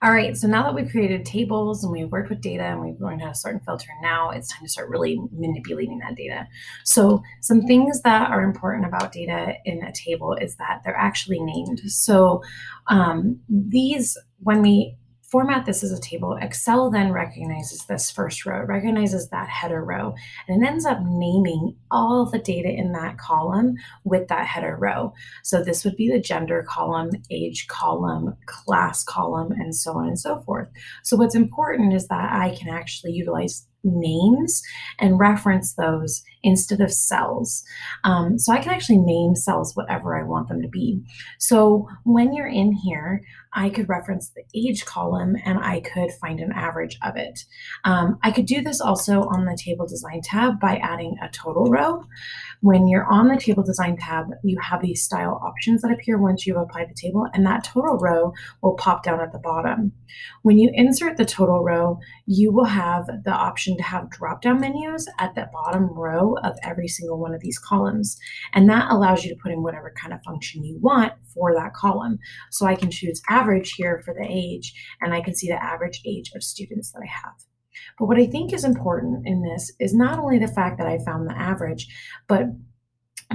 All right, so now that we've created tables and we've worked with data and we've learned how to sort and filter, now it's time to start really manipulating that data. So some things that are important about data in a table is that they're actually named. So when we format this as a table, Excel then recognizes this first row, it recognizes that header row, and it ends up naming all the data in that column with that header row. So this would be the gender column, age column, class column, and so on and so forth. So what's important is that I can actually utilize names and reference those instead of cells. So I can actually name cells whatever I want them to be. So when you're in here, I could reference the age column and I could find an average of it. I could do this also on the table design tab by adding a total row. When you're on the table design tab, you have these style options that appear once you've applied the table, and that total row will pop down at the bottom. When you insert the total row, you will have the option to have drop-down menus at the bottom row of every single one of these columns. And that allows you to put in whatever kind of function you want for that column. So I can choose average here for the age, and I can see the average age of students that I have. But what I think is important in this is not only the fact that I found the average, but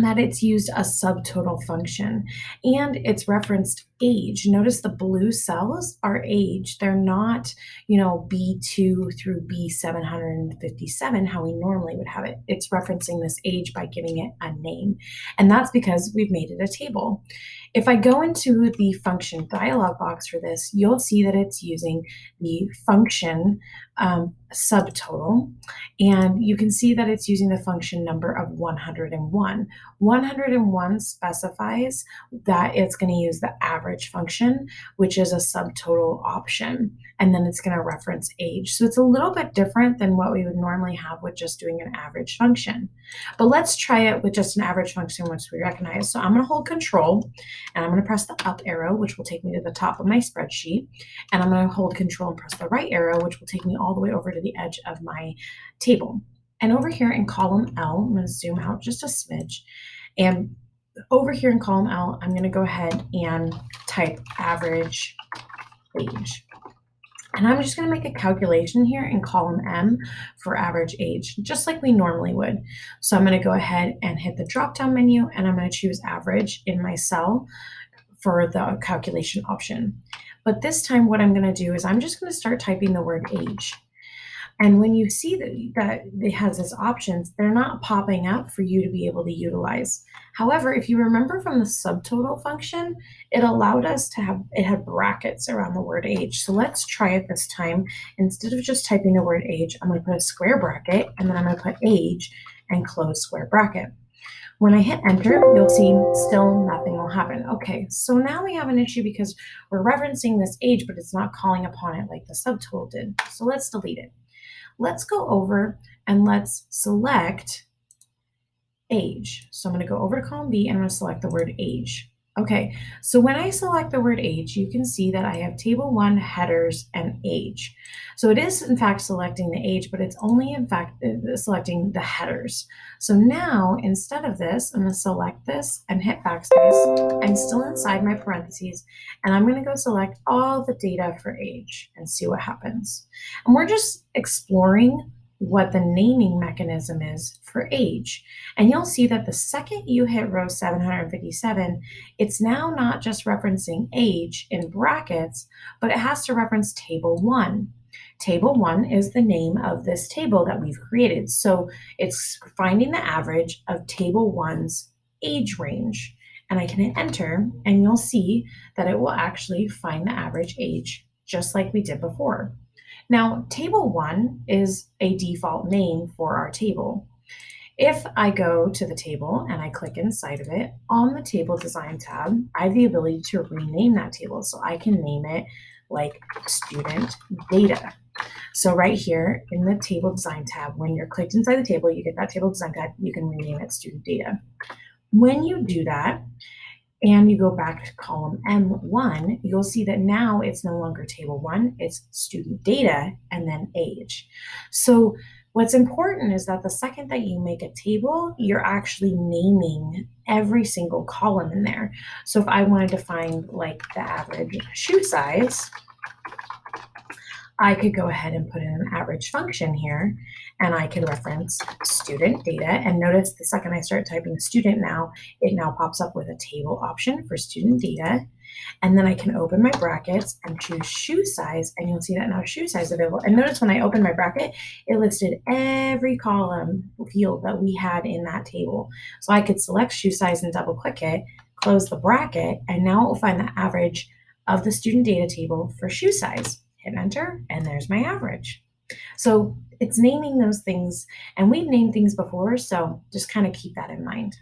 that it's used a subtotal function and it's referenced age. Notice the blue cells are age. They're not, B2 through B757, how we normally would have it. It's referencing this age by giving it a name. And that's because we've made it a table. If I go into the function dialog box for this, you'll see that it's using the function subtotal, and you can see that it's using the function number of 101. 101 specifies that it's going to use the average function, which is a subtotal option, and then it's going to reference age. So it's a little bit different than what we would normally have with just doing an average function. But let's try it with just an average function once we recognize. So I'm going to hold Control, and I'm going to press the up arrow, which will take me to the top of my spreadsheet, and I'm going to hold Control and press the right arrow, which will take me all the way over to the edge of my table. And over here in column L, I'm going to zoom out just a smidge. And over here in column L, I'm going to go ahead and type average age. And I'm just going to make a calculation here in column M for average age, just like we normally would. So I'm going to go ahead and hit the drop-down menu, and I'm going to choose average in my cell for the calculation option. But this time what I'm going to do is I'm just going to start typing the word age. And when you see that it has its options, they're not popping up for you to be able to utilize. However, if you remember from the subtotal function, it allowed us to have, it had brackets around the word age. So let's try it this time. Instead of just typing the word age, I'm going to put a square bracket, and then I'm going to put age and close square bracket. When I hit enter, you'll see still nothing will happen. Okay, so now we have an issue because we're referencing this age, but it's not calling upon it like the subtotal did. So let's delete it. Let's go over and let's select age. So I'm going to go over to column B and I'm going to select the word age. Okay, so when I select the word age, you can see that I have table 1 headers and age. So it is in fact selecting the age, but it's only in fact selecting the headers. So now instead of this, I'm going to select this and hit backspace. I'm still inside my parentheses, and I'm going to go select all the data for age and see what happens. And we're just exploring what the naming mechanism is for age. And you'll see that the second you hit row 757, it's now not just referencing age in brackets, but it has to reference table 1. Table 1 is the name of this table that we've created. So it's finding the average of table 1's age range. And I can hit enter, and you'll see that it will actually find the average age just like we did before. Now, table 1 is a default name for our table. If I go to the table and I click inside of it, on the table design tab, I have the ability to rename that table. So I can name it like student data. So right here in the table design tab, when you're clicked inside the table, you get that table design tab, you can rename it student data. When you do that, and you go back to column M1, you'll see that now it's no longer table 1, it's student data and then age. So what's important is that the second that you make a table, you're actually naming every single column in there. So if I wanted to find like the average shoe size, I could go ahead and put in an average function here, and I can reference student data. And notice the second I start typing student now, it now pops up with a table option for student data. And then I can open my brackets and choose shoe size, and you'll see that now shoe size available. And notice when I open my bracket, it listed every column field that we had in that table. So I could select shoe size and double click it, close the bracket, and now it will find the average of the student data table for shoe size. Hit enter, and there's my average. So it's naming those things, and we've named things before, so just kind of keep that in mind.